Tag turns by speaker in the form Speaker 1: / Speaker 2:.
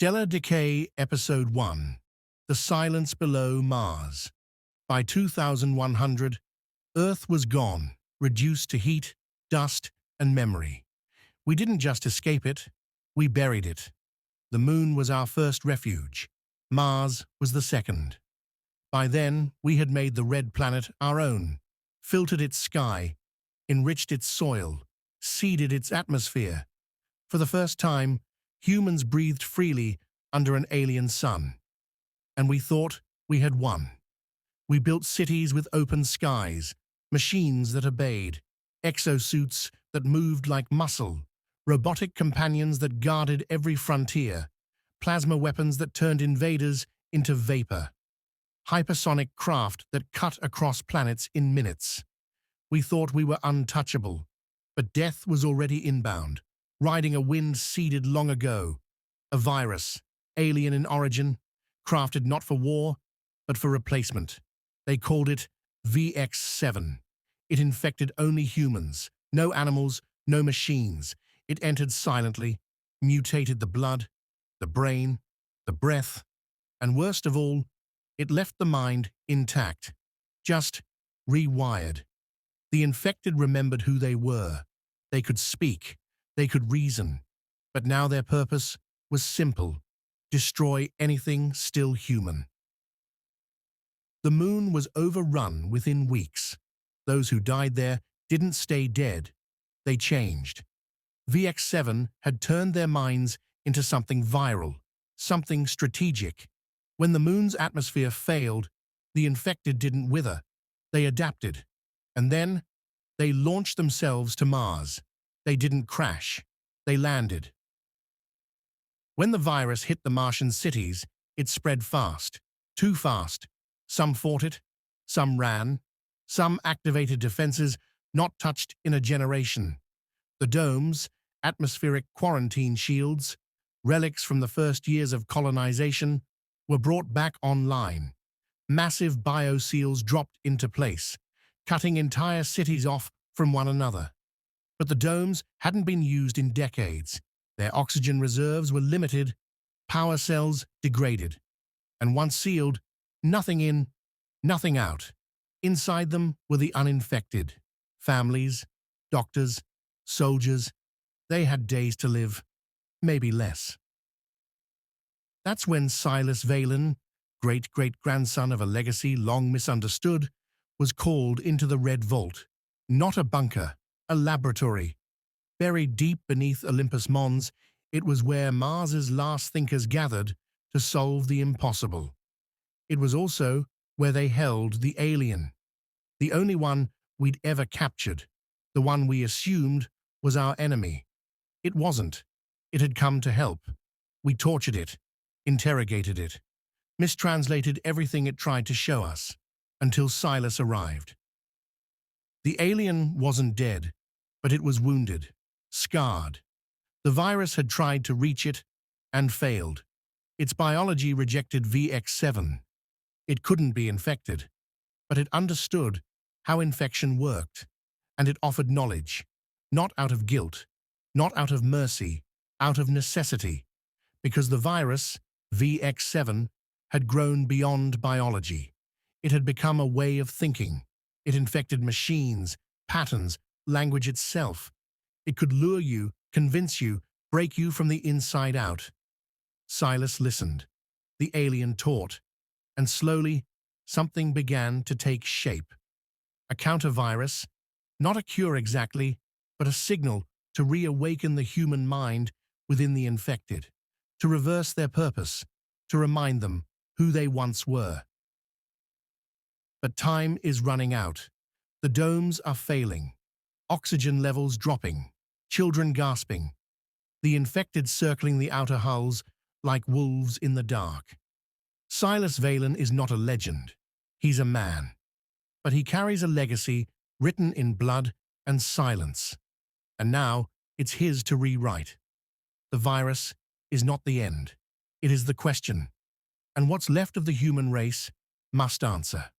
Speaker 1: Stellar Decay Episode 1: The Silence Below Mars. By 2100, Earth was gone, reduced to heat, dust, and memory. We didn't just escape it, we buried it. The Moon was our first refuge. Mars was the second. By then, we had made the red planet our own, filtered its sky, enriched its soil, seeded its atmosphere. For the first time, humans breathed freely under an alien sun. And we thought we had won. We built cities with open skies, machines that obeyed, exosuits that moved like muscle, robotic companions that guarded every frontier, plasma weapons that turned invaders into vapor, hypersonic craft that cut across planets in minutes. We thought we were untouchable, but death was already inbound, riding a wind seeded long ago. A virus, alien in origin, crafted not for war, but for replacement. They called it VX7. It infected only humans, no animals, no machines. It entered silently, mutated the blood, the brain, the breath, and worst of all, it left the mind intact, just rewired. The infected remembered who they were. They could speak, they could reason, but now their purpose was simple: destroy anything still human. The Moon was overrun within weeks. Those who died there didn't stay dead, they changed. VX7 had turned their minds into something viral, something strategic. When the Moon's atmosphere failed, the infected didn't wither, they adapted. And then, they launched themselves to Mars. They didn't crash, they landed. When the virus hit the Martian cities, it spread fast, too fast. Some fought it, some ran, some activated defenses not touched in a generation. The domes, atmospheric quarantine shields, relics from the first years of colonization, were brought back online. Massive bioseals dropped into place, cutting entire cities off from one another. But the domes hadn't been used in decades. Their oxygen reserves were limited, power cells degraded. And once sealed, nothing in, nothing out. Inside them were the uninfected. Families, doctors, soldiers. They had days to live, maybe less. That's when Silas Valen, great-great-grandson of a legacy long misunderstood, was called into the Red Vault. Not a bunker, a laboratory. Buried deep beneath Olympus Mons, it was where Mars's last thinkers gathered to solve the impossible. It was also where they held the alien, the only one we'd ever captured, the one we assumed was our enemy. It wasn't. It had come to help. We tortured it, interrogated it, mistranslated everything it tried to show us, until Silas arrived. The alien wasn't dead, but it was wounded, scarred. The virus had tried to reach it and failed. Its biology rejected VX7. It couldn't be infected, but it understood how infection worked, and it offered knowledge, not out of guilt, not out of mercy, out of necessity, because the virus, VX7, had grown beyond biology. It had become a way of thinking. It infected machines, patterns, language itself. It could lure you, convince you, break you from the inside out. Silas listened. The alien taught. And slowly, something began to take shape. A counter-virus, not a cure exactly, but a signal to reawaken the human mind within the infected, to reverse their purpose, to remind them who they once were. But time is running out. The domes are failing. Oxygen levels dropping. Children gasping. The infected circling the outer hulls like wolves in the dark. Silas Valen is not a legend. He's a man. But he carries a legacy written in blood and silence. And now it's his to rewrite. The virus is not the end. It is the question. And what's left of the human race must answer.